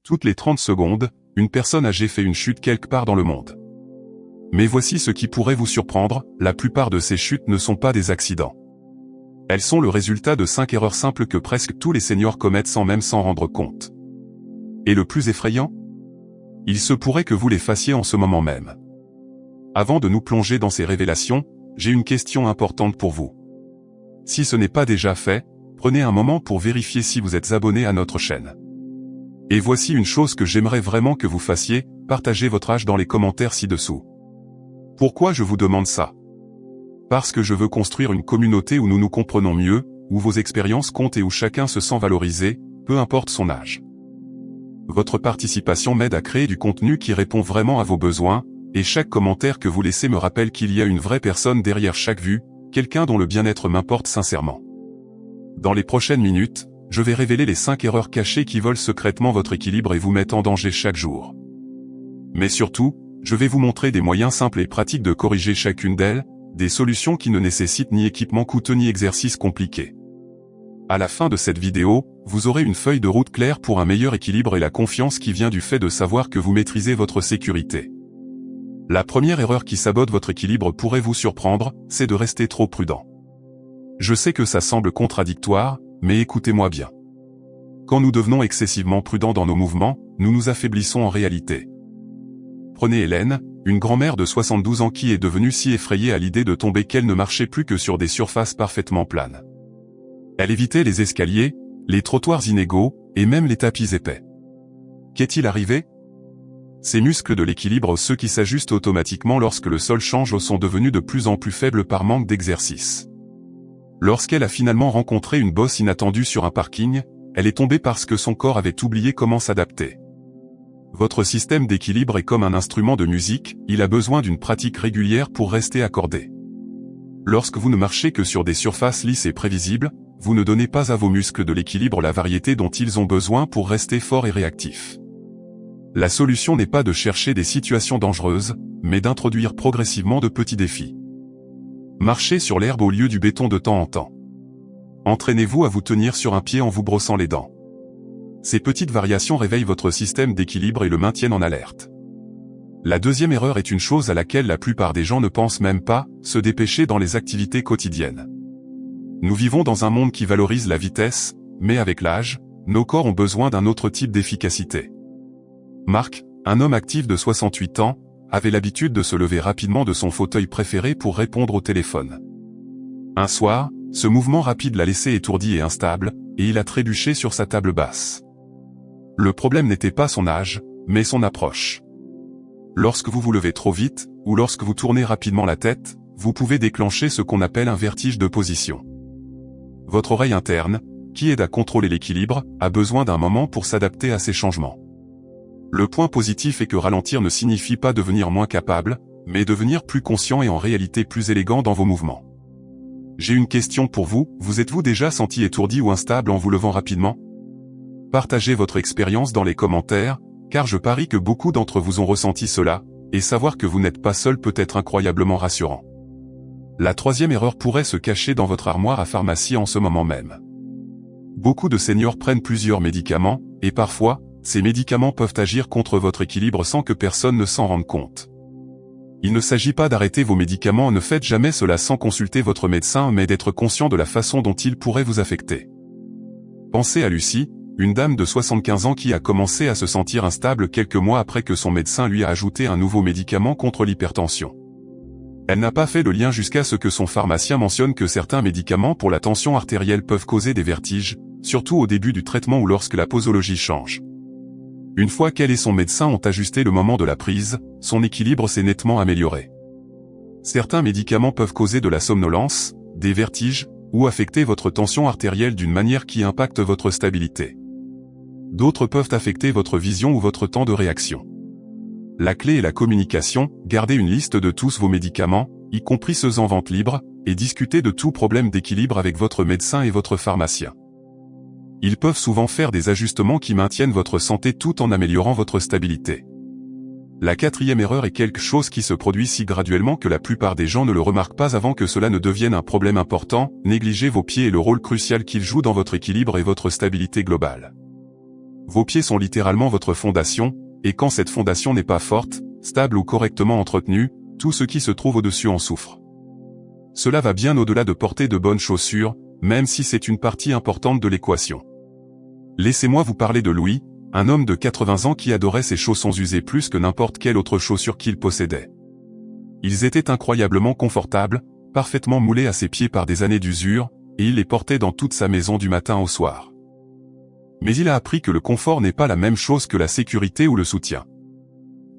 Toutes les 30 secondes, une personne âgée fait une chute quelque part dans le monde. Mais voici ce qui pourrait vous surprendre, la plupart de ces chutes ne sont pas des accidents. Elles sont le résultat de 5 erreurs simples que presque tous les seniors commettent sans même s'en rendre compte. Et le plus effrayant? Il se pourrait que vous les fassiez en ce moment même. Avant de nous plonger dans ces révélations, j'ai une question importante pour vous. Si ce n'est pas déjà fait, prenez un moment pour vérifier si vous êtes abonné à notre chaîne. Et voici une chose que j'aimerais vraiment que vous fassiez, partagez votre âge dans les commentaires ci-dessous. Pourquoi je vous demande ça? Parce que je veux construire une communauté où nous nous comprenons mieux, où vos expériences comptent et où chacun se sent valorisé, peu importe son âge. Votre participation m'aide à créer du contenu qui répond vraiment à vos besoins, et chaque commentaire que vous laissez me rappelle qu'il y a une vraie personne derrière chaque vue, quelqu'un dont le bien-être m'importe sincèrement. Dans les prochaines minutes, je vais révéler les 5 erreurs cachées qui volent secrètement votre équilibre et vous mettent en danger chaque jour. Mais surtout, je vais vous montrer des moyens simples et pratiques de corriger chacune d'elles, des solutions qui ne nécessitent ni équipement coûteux ni exercices compliqués. À la fin de cette vidéo, vous aurez une feuille de route claire pour un meilleur équilibre et la confiance qui vient du fait de savoir que vous maîtrisez votre sécurité. La première erreur qui sabote votre équilibre pourrait vous surprendre, c'est de rester trop prudent. Je sais que ça semble contradictoire, mais écoutez-moi bien. Quand nous devenons excessivement prudents dans nos mouvements, nous nous affaiblissons en réalité. Prenez Hélène, une grand-mère de 72 ans qui est devenue si effrayée à l'idée de tomber qu'elle ne marchait plus que sur des surfaces parfaitement planes. Elle évitait les escaliers, les trottoirs inégaux, et même les tapis épais. Qu'est-il arrivé? Ses muscles de l'équilibre, ceux qui s'ajustent automatiquement lorsque le sol change, sont devenus de plus en plus faibles par manque d'exercice. Lorsqu'elle a finalement rencontré une bosse inattendue sur un parking, elle est tombée parce que son corps avait oublié comment s'adapter. Votre système d'équilibre est comme un instrument de musique, il a besoin d'une pratique régulière pour rester accordé. Lorsque vous ne marchez que sur des surfaces lisses et prévisibles, vous ne donnez pas à vos muscles de l'équilibre la variété dont ils ont besoin pour rester forts et réactifs. La solution n'est pas de chercher des situations dangereuses, mais d'introduire progressivement de petits défis. Marchez sur l'herbe au lieu du béton de temps en temps. Entraînez-vous à vous tenir sur un pied en vous brossant les dents. Ces petites variations réveillent votre système d'équilibre et le maintiennent en alerte. La deuxième erreur est une chose à laquelle la plupart des gens ne pensent même pas, se dépêcher dans les activités quotidiennes. Nous vivons dans un monde qui valorise la vitesse, mais avec l'âge, nos corps ont besoin d'un autre type d'efficacité. Marc, un homme actif de 68 ans, avait l'habitude de se lever rapidement de son fauteuil préféré pour répondre au téléphone. Un soir, ce mouvement rapide l'a laissé étourdi et instable, et il a trébuché sur sa table basse. Le problème n'était pas son âge, mais son approche. Lorsque vous vous levez trop vite, ou lorsque vous tournez rapidement la tête, vous pouvez déclencher ce qu'on appelle un vertige de position. Votre oreille interne, qui aide à contrôler l'équilibre, a besoin d'un moment pour s'adapter à ces changements. Le point positif est que ralentir ne signifie pas devenir moins capable, mais devenir plus conscient et en réalité plus élégant dans vos mouvements. J'ai une question pour vous, vous êtes-vous déjà senti étourdi ou instable en vous levant rapidement? Partagez votre expérience dans les commentaires, car je parie que beaucoup d'entre vous ont ressenti cela, et savoir que vous n'êtes pas seul peut être incroyablement rassurant. La troisième erreur pourrait se cacher dans votre armoire à pharmacie en ce moment même. Beaucoup de seniors prennent plusieurs médicaments, et parfois, ces médicaments peuvent agir contre votre équilibre sans que personne ne s'en rende compte. Il ne s'agit pas d'arrêter vos médicaments, ne faites jamais cela sans consulter votre médecin, mais d'être conscient de la façon dont ils pourraient vous affecter. Pensez à Lucie, une dame de 75 ans qui a commencé à se sentir instable quelques mois après que son médecin lui a ajouté un nouveau médicament contre l'hypertension. Elle n'a pas fait le lien jusqu'à ce que son pharmacien mentionne que certains médicaments pour la tension artérielle peuvent causer des vertiges, surtout au début du traitement ou lorsque la posologie change. Une fois qu'elle et son médecin ont ajusté le moment de la prise, son équilibre s'est nettement amélioré. Certains médicaments peuvent causer de la somnolence, des vertiges, ou affecter votre tension artérielle d'une manière qui impacte votre stabilité. D'autres peuvent affecter votre vision ou votre temps de réaction. La clé est la communication, gardez une liste de tous vos médicaments, y compris ceux en vente libre, et discutez de tout problème d'équilibre avec votre médecin et votre pharmacien. Ils peuvent souvent faire des ajustements qui maintiennent votre santé tout en améliorant votre stabilité. La quatrième erreur est quelque chose qui se produit si graduellement que la plupart des gens ne le remarquent pas avant que cela ne devienne un problème important, négligez vos pieds et le rôle crucial qu'ils jouent dans votre équilibre et votre stabilité globale. Vos pieds sont littéralement votre fondation, et quand cette fondation n'est pas forte, stable ou correctement entretenue, tout ce qui se trouve au-dessus en souffre. Cela va bien au-delà de porter de bonnes chaussures, même si c'est une partie importante de l'équation. Laissez-moi vous parler de Louis, un homme de 80 ans qui adorait ses chaussons usés plus que n'importe quelle autre chaussure qu'il possédait. Ils étaient incroyablement confortables, parfaitement moulés à ses pieds par des années d'usure, et il les portait dans toute sa maison du matin au soir. Mais il a appris que le confort n'est pas la même chose que la sécurité ou le soutien.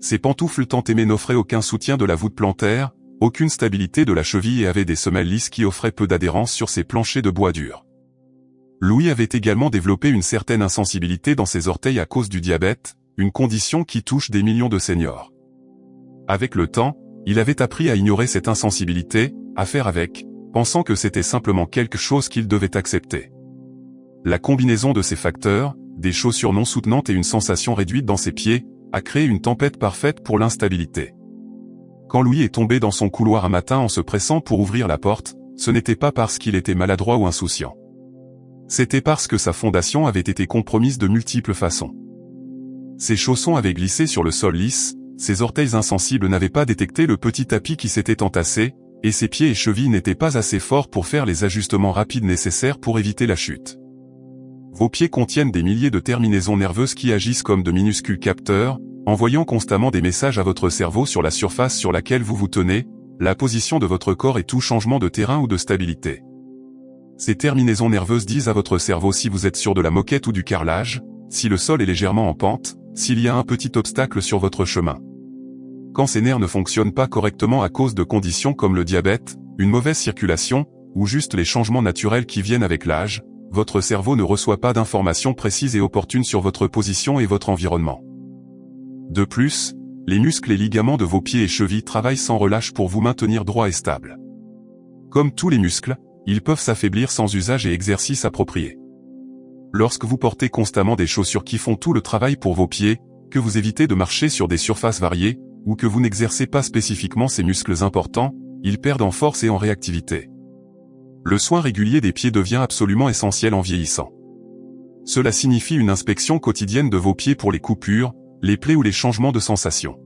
Ses pantoufles tant aimées n'offraient aucun soutien de la voûte plantaire, aucune stabilité de la cheville et avaient des semelles lisses qui offraient peu d'adhérence sur ses planchers de bois dur. Louis avait également développé une certaine insensibilité dans ses orteils à cause du diabète, une condition qui touche des millions de seniors. Avec le temps, il avait appris à ignorer cette insensibilité, à faire avec, pensant que c'était simplement quelque chose qu'il devait accepter. La combinaison de ces facteurs, des chaussures non soutenantes et une sensation réduite dans ses pieds, a créé une tempête parfaite pour l'instabilité. Quand Louis est tombé dans son couloir un matin en se pressant pour ouvrir la porte, ce n'était pas parce qu'il était maladroit ou insouciant. C'était parce que sa fondation avait été compromise de multiples façons. Ses chaussons avaient glissé sur le sol lisse, ses orteils insensibles n'avaient pas détecté le petit tapis qui s'était entassé, et ses pieds et chevilles n'étaient pas assez forts pour faire les ajustements rapides nécessaires pour éviter la chute. Vos pieds contiennent des milliers de terminaisons nerveuses qui agissent comme de minuscules capteurs, envoyant constamment des messages à votre cerveau sur la surface sur laquelle vous vous tenez, la position de votre corps et tout changement de terrain ou de stabilité. Ces terminaisons nerveuses disent à votre cerveau si vous êtes sur de la moquette ou du carrelage, si le sol est légèrement en pente, s'il y a un petit obstacle sur votre chemin. Quand ces nerfs ne fonctionnent pas correctement à cause de conditions comme le diabète, une mauvaise circulation, ou juste les changements naturels qui viennent avec l'âge, votre cerveau ne reçoit pas d'informations précises et opportunes sur votre position et votre environnement. De plus, les muscles et ligaments de vos pieds et chevilles travaillent sans relâche pour vous maintenir droit et stable. Comme tous les muscles, ils peuvent s'affaiblir sans usage et exercice approprié. Lorsque vous portez constamment des chaussures qui font tout le travail pour vos pieds, que vous évitez de marcher sur des surfaces variées, ou que vous n'exercez pas spécifiquement ces muscles importants, ils perdent en force et en réactivité. Le soin régulier des pieds devient absolument essentiel en vieillissant. Cela signifie une inspection quotidienne de vos pieds pour les coupures, les plaies ou les changements de sensation.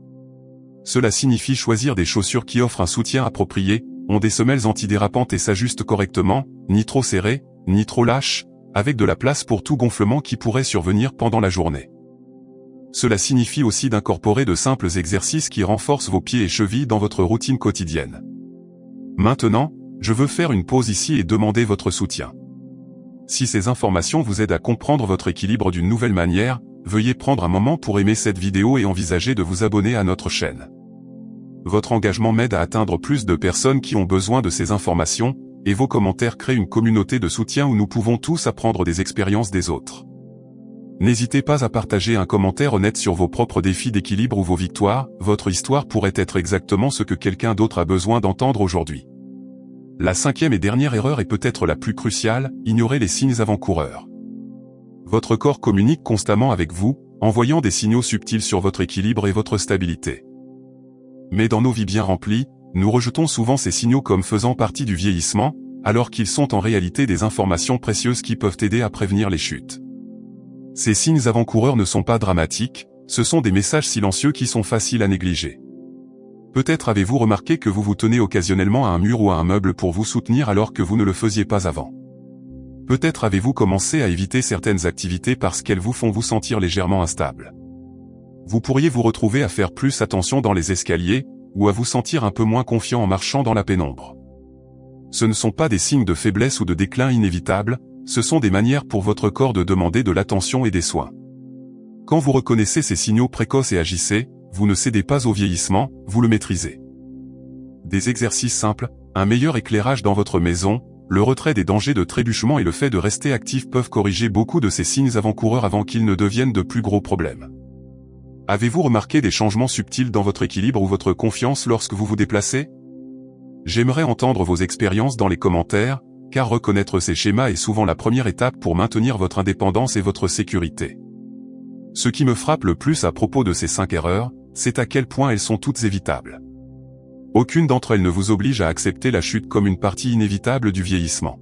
Cela signifie choisir des chaussures qui offrent un soutien approprié, ont des semelles antidérapantes et s'ajustent correctement, ni trop serrées, ni trop lâches, avec de la place pour tout gonflement qui pourrait survenir pendant la journée. Cela signifie aussi d'incorporer de simples exercices qui renforcent vos pieds et chevilles dans votre routine quotidienne. Maintenant, je veux faire une pause ici et demander votre soutien. Si ces informations vous aident à comprendre votre équilibre d'une nouvelle manière, veuillez prendre un moment pour aimer cette vidéo et envisager de vous abonner à notre chaîne. Votre engagement m'aide à atteindre plus de personnes qui ont besoin de ces informations, et vos commentaires créent une communauté de soutien où nous pouvons tous apprendre des expériences des autres. N'hésitez pas à partager un commentaire honnête sur vos propres défis d'équilibre ou vos victoires, votre histoire pourrait être exactement ce que quelqu'un d'autre a besoin d'entendre aujourd'hui. La 5e et dernière erreur est peut-être la plus cruciale, ignorez les signes avant-coureurs. Votre corps communique constamment avec vous, envoyant des signaux subtils sur votre équilibre et votre stabilité. Mais dans nos vies bien remplies, nous rejetons souvent ces signaux comme faisant partie du vieillissement, alors qu'ils sont en réalité des informations précieuses qui peuvent aider à prévenir les chutes. Ces signes avant-coureurs ne sont pas dramatiques, ce sont des messages silencieux qui sont faciles à négliger. Peut-être avez-vous remarqué que vous vous tenez occasionnellement à un mur ou à un meuble pour vous soutenir alors que vous ne le faisiez pas avant. Peut-être avez-vous commencé à éviter certaines activités parce qu'elles vous font vous sentir légèrement instable. Vous pourriez vous retrouver à faire plus attention dans les escaliers, ou à vous sentir un peu moins confiant en marchant dans la pénombre. Ce ne sont pas des signes de faiblesse ou de déclin inévitable, ce sont des manières pour votre corps de demander de l'attention et des soins. Quand vous reconnaissez ces signaux précoces et agissez, vous ne cédez pas au vieillissement, vous le maîtrisez. Des exercices simples, un meilleur éclairage dans votre maison, le retrait des dangers de trébuchement et le fait de rester actif peuvent corriger beaucoup de ces signes avant-coureurs avant qu'ils ne deviennent de plus gros problèmes. Avez-vous remarqué des changements subtils dans votre équilibre ou votre confiance lorsque vous vous déplacez? J'aimerais entendre vos expériences dans les commentaires, car reconnaître ces schémas est souvent la première étape pour maintenir votre indépendance et votre sécurité. Ce qui me frappe le plus à propos de ces 5 erreurs, c'est à quel point elles sont toutes évitables. Aucune d'entre elles ne vous oblige à accepter la chute comme une partie inévitable du vieillissement.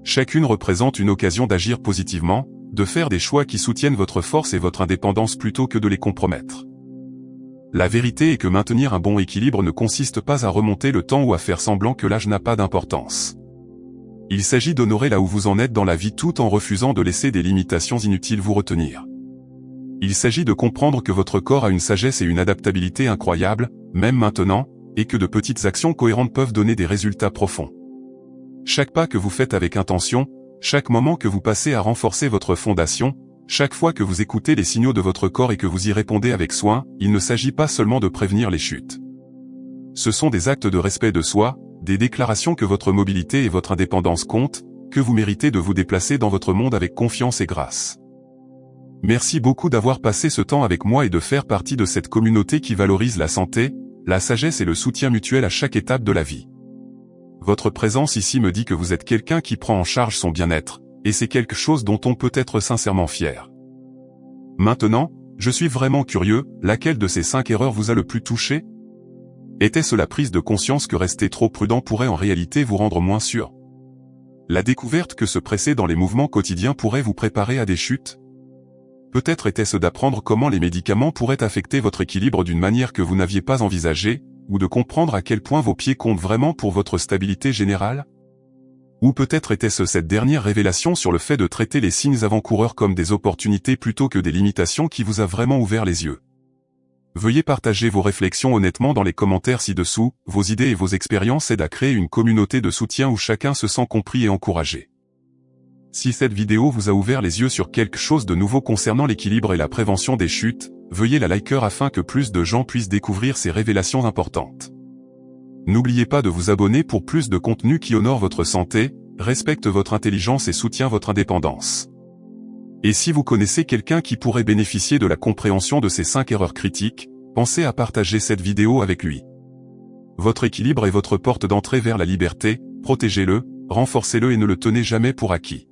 Chacune représente une occasion d'agir positivement, de faire des choix qui soutiennent votre force et votre indépendance plutôt que de les compromettre. La vérité est que maintenir un bon équilibre ne consiste pas à remonter le temps ou à faire semblant que l'âge n'a pas d'importance. Il s'agit d'honorer là où vous en êtes dans la vie tout en refusant de laisser des limitations inutiles vous retenir. Il s'agit de comprendre que votre corps a une sagesse et une adaptabilité incroyables, même maintenant, et que de petites actions cohérentes peuvent donner des résultats profonds. Chaque pas que vous faites avec intention, chaque moment que vous passez à renforcer votre fondation, chaque fois que vous écoutez les signaux de votre corps et que vous y répondez avec soin, il ne s'agit pas seulement de prévenir les chutes. Ce sont des actes de respect de soi, des déclarations que votre mobilité et votre indépendance comptent, que vous méritez de vous déplacer dans votre monde avec confiance et grâce. Merci beaucoup d'avoir passé ce temps avec moi et de faire partie de cette communauté qui valorise la santé, la sagesse et le soutien mutuel à chaque étape de la vie. Votre présence ici me dit que vous êtes quelqu'un qui prend en charge son bien-être, et c'est quelque chose dont on peut être sincèrement fier. Maintenant, je suis vraiment curieux, laquelle de ces 5 erreurs vous a le plus touché? Était-ce la prise de conscience que rester trop prudent pourrait en réalité vous rendre moins sûr? La découverte que se presser dans les mouvements quotidiens pourrait vous préparer à des chutes? Peut-être était-ce d'apprendre comment les médicaments pourraient affecter votre équilibre d'une manière que vous n'aviez pas envisagée, ou de comprendre à quel point vos pieds comptent vraiment pour votre stabilité générale? Ou peut-être était-ce cette dernière révélation sur le fait de traiter les signes avant-coureurs comme des opportunités plutôt que des limitations qui vous a vraiment ouvert les yeux? Veuillez partager vos réflexions honnêtement dans les commentaires ci-dessous, vos idées et vos expériences aident à créer une communauté de soutien où chacun se sent compris et encouragé. Si cette vidéo vous a ouvert les yeux sur quelque chose de nouveau concernant l'équilibre et la prévention des chutes, veuillez la liker afin que plus de gens puissent découvrir ces révélations importantes. N'oubliez pas de vous abonner pour plus de contenu qui honore votre santé, respecte votre intelligence et soutient votre indépendance. Et si vous connaissez quelqu'un qui pourrait bénéficier de la compréhension de ces 5 erreurs critiques, pensez à partager cette vidéo avec lui. Votre équilibre est votre porte d'entrée vers la liberté, protégez-le, renforcez-le et ne le tenez jamais pour acquis.